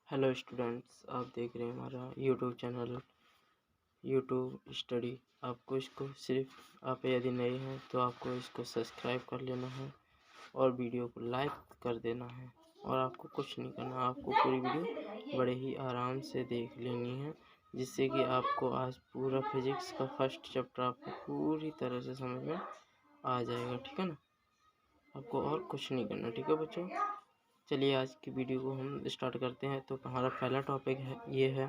Hello students, आप देख रहे हैं हमारा यूट्यूब चैनल यूट्यूब स्टडी। आपको इसको सिर्फ आप यदि नए हैं तो आपको इसको सब्सक्राइब कर लेना है और वीडियो को लाइक कर देना है। और आपको कुछ नहीं करना, आपको पूरी वीडियो बड़े ही आराम से देख लेनी है, जिससे कि आपको आज पूरा फिजिक्स का फर्स्ट चैप्टर आपको पूरी तरह से समझ में आ जाएगा। ठीक है ना, आपको और कुछ नहीं करना। ठीक है बच्चों, चलिए आज की वीडियो को हम स्टार्ट करते हैं। तो हमारा पहला टॉपिक ये है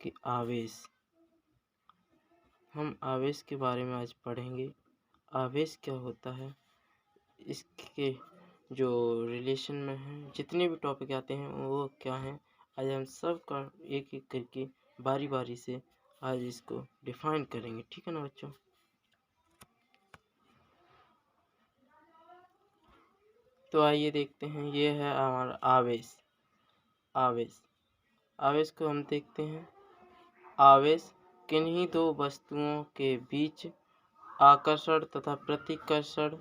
कि आवेश। हम आवेश के बारे में आज पढ़ेंगे। आवेश क्या होता है, इसके जो रिलेशन में है, जितने भी टॉपिक आते हैं वो क्या हैं, आज हम सब का एक एक करके बारी बारी से आज इसको डिफाइन करेंगे। ठीक है ना बच्चों। तो आइए देखते हैं, ये है हमारा आवेश। आवेश आवेश को हम देखते हैं। आवेश किन्हीं दो वस्तुओं के बीच आकर्षण तथा प्रतिकर्षण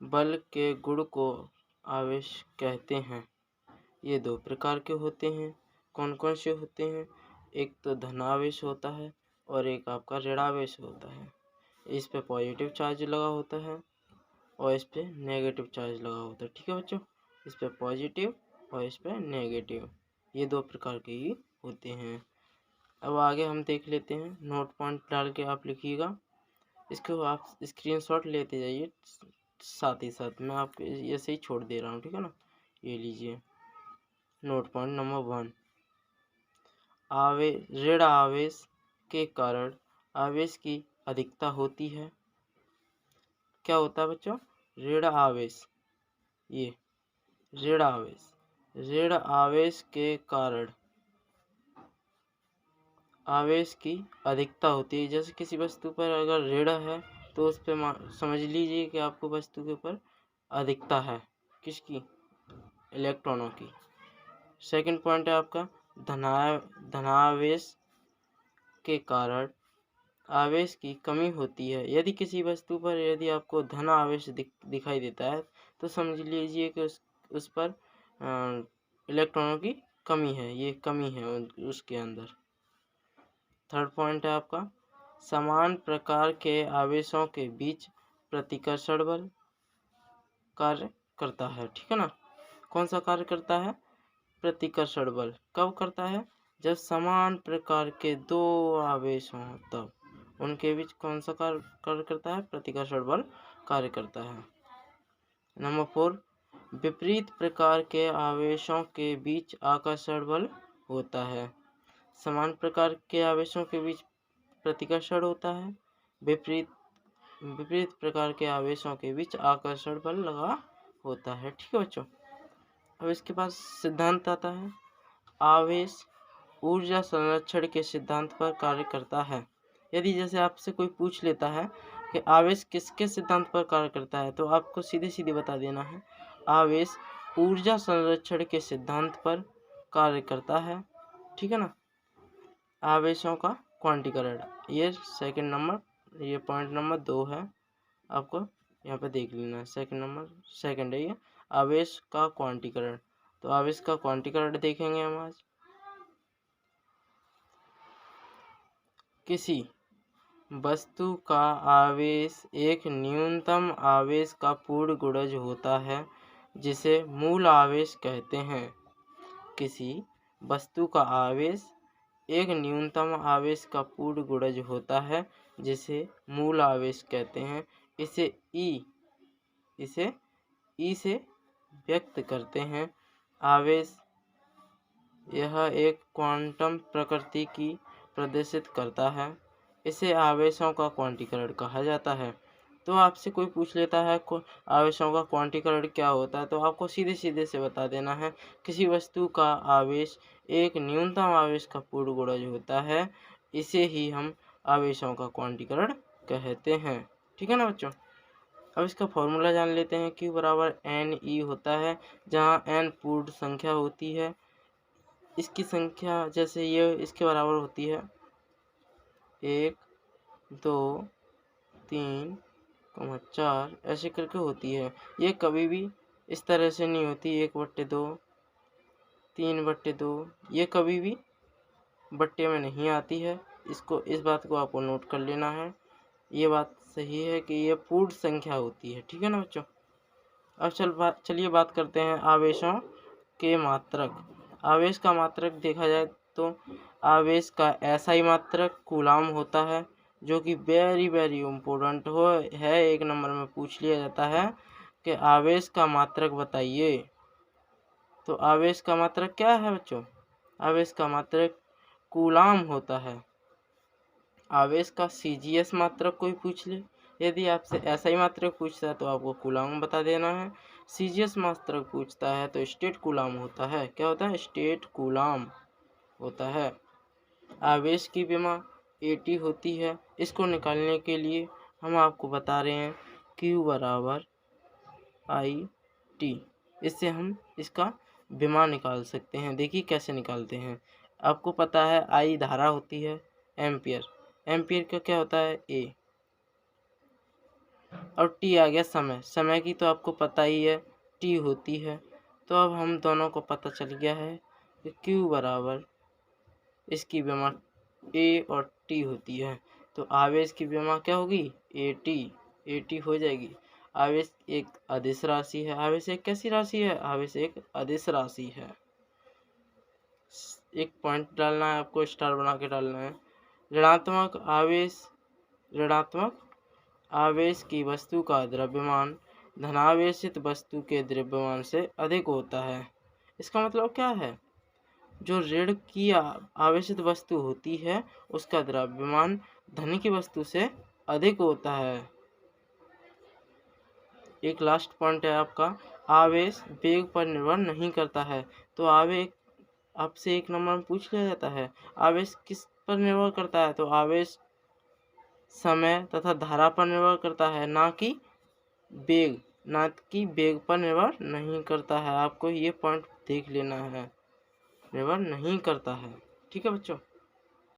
बल के गुण को आवेश कहते हैं। ये दो प्रकार के होते हैं। कौन कौन से होते हैं? एक तो धनावेश होता है और एक आपका ऋणावेश होता है। इस पे पॉजिटिव चार्ज लगा होता है और इस पे नेगेटिव चार्ज लगा होता है। ठीक है बच्चों, इस पे पॉजिटिव और इस पे नेगेटिव, ये दो प्रकार के ही होते हैं। अब आगे हम देख लेते हैं। नोट पॉइंट डाल के आप लिखिएगा, इसको आप स्क्रीनशॉट लेते जाइए। साथ ही साथ मैं आपको ऐसे ही छोड़ दे रहा हूँ। ठीक है ना, ये लीजिए नोट पॉइंट नंबर 1। ऋण आवेश के कारण आवेश की अधिकता होती है। क्या होता है बच्चों? ऋण आवेश, ये ऋण आवेश के कारण आवेश की अधिकता होती है। जैसे किसी वस्तु पर अगर ऋण है तो उस पर समझ लीजिए कि आपको वस्तु के ऊपर अधिकता है। किसकी? इलेक्ट्रॉनों की। सेकंड पॉइंट है आपका धनावेश के कारण आवेश की कमी होती है। यदि किसी वस्तु पर यदि आपको धन आवेश दिखाई देता है तो समझ लीजिए कि उस पर इलेक्ट्रॉनों की कमी है, ये कमी है उसके अंदर। थर्ड पॉइंट है आपका समान प्रकार के आवेशों के बीच प्रतिकर्षण बल कार्य करता है। ठीक है ना, कौन सा कार्य करता है? प्रतिकर्षण बल। कब करता है? जब समान प्रकार के दो आवेश हों, तब उनके बीच कौन सा कार्य करता है? प्रतिकर्षण बल कार्य करता है। नंबर 4, विपरीत प्रकार के आवेशों के बीच आकर्षण बल होता है। समान प्रकार के आवेशों के बीच प्रतिकर्षण होता है, विपरीत प्रकार के आवेशों के बीच आकर्षण बल लगा होता है। ठीक है बच्चों, अब इसके पास सिद्धांत आता है। आवेश ऊर्जा संरक्षण के सिद्धांत पर कार्य करता है। यदि जैसे आपसे कोई पूछ लेता है कि आवेश किसके सिद्धांत पर कार्य करता है, तो आपको सीधे सीधे बता देना है आवेश ऊर्जा संरक्षण के सिद्धांत पर कार्य करता है। ठीक है ना, आवेशों का क्वांटीकरण, ये सेकंड नंबर, ये पॉइंट नंबर 2 है, आपको यहाँ पे देख लेना है। सेकंड है ये आवेश का क्वांटीकरण। तो आवेश का क्वांटीकरण देखेंगे हम आज। किसी वस्तु का आवेश एक न्यूनतम आवेश का पूर्ण गुणज होता है, जिसे मूल आवेश कहते हैं। किसी वस्तु का आवेश एक न्यूनतम आवेश का पूर्ण गुणज होता है, जिसे मूल आवेश कहते हैं। इसे ई से व्यक्त करते हैं। आवेश यह एक क्वांटम प्रकृति की प्रदर्शित करता है। इसे आवेशों का क्वांटीकरण कहा जाता है। तो आपसे कोई पूछ लेता है आवेशों का क्वांटीकरण क्या होता है, तो आपको सीधे सीधे से बता देना है किसी वस्तु का आवेश एक न्यूनतम आवेश का पूर्ण गुणज होता है, इसे ही हम आवेशों का क्वांटीकरण कहते हैं। ठीक है ना बच्चों, अब इसका फॉर्मूला जान लेते हैं। Q बराबर NE होता है, जहाँ N पूर्ण संख्या होती है। इसकी संख्या जैसे ये इसके बराबर होती है 1 2 3 4 ऐसे करके होती है। ये कभी भी इस तरह से नहीं होती 1/2 3/2 ये कभी भी बट्टे में नहीं आती है। इस बात को आपको नोट कर लेना है। ये बात सही है कि ये पूर्ण संख्या होती है। ठीक है ना बच्चों। अब चलिए बात करते हैं आवेशों के मात्रक। आवेश का मात्रक देखा जाए तो आवेश का SI मात्रक कूलाम होता है, जो कि वेरी वेरी इम्पोर्टेंट है। 1 नंबर में पूछ लिया जाता है कि आवेश का मात्रक बताइए। तो आवेश का मात्रक क्या है बच्चों? आवेश का मात्रक कूलाम होता है। आवेश का CGS मात्रक कोई पूछ ले, यदि आपसे SI मात्रक पूछता है तो आपको कूलाम बता देना है। CGS मात्रक पूछता है तो स्टेट कूलाम होता है। क्या होता है? स्टेट कूलाम होता है। आवेश की विमा AT होती है। इसको निकालने के लिए हम आपको बता रहे हैं Q बराबर IT। इससे हम इसका विमा निकाल सकते हैं। देखिए कैसे निकालते हैं। आपको पता है I धारा होती है, एम्पियर का क्या होता है? A, और T आ गया समय की तो आपको पता ही है T होती है। तो अब हम दोनों को पता चल गया है कि Q बराबर इसकी विमा A और T होती है। तो आवेश की विमा क्या होगी? AT हो जाएगी। आवेश एक अदिश राशि है। आवेश एक कैसी राशि है? आवेश एक अदिश राशि है। एक पॉइंट डालना है आपको, स्टार बना के डालना है। ऋणात्मक आवेश की वस्तु का द्रव्यमान धनावेशित वस्तु के द्रव्यमान से अधिक होता है। इसका मतलब क्या है? जो ऋण की आवेशित वस्तु होती है उसका द्रव्यमान धन की वस्तु से अधिक होता है। एक लास्ट पॉइंट है आपका, आवेश वेग पर निर्भर नहीं करता है। तो आवेश आपसे 1 नंबर में पूछ लिया जाता है, आवेश किस पर निर्भर करता है? तो आवेश समय तथा धारा पर निर्भर करता है, ना कि वेग पर निर्भर नहीं करता है। आपको ये पॉइंट देख लेना है, निर्भर नहीं करता है। ठीक है बच्चों।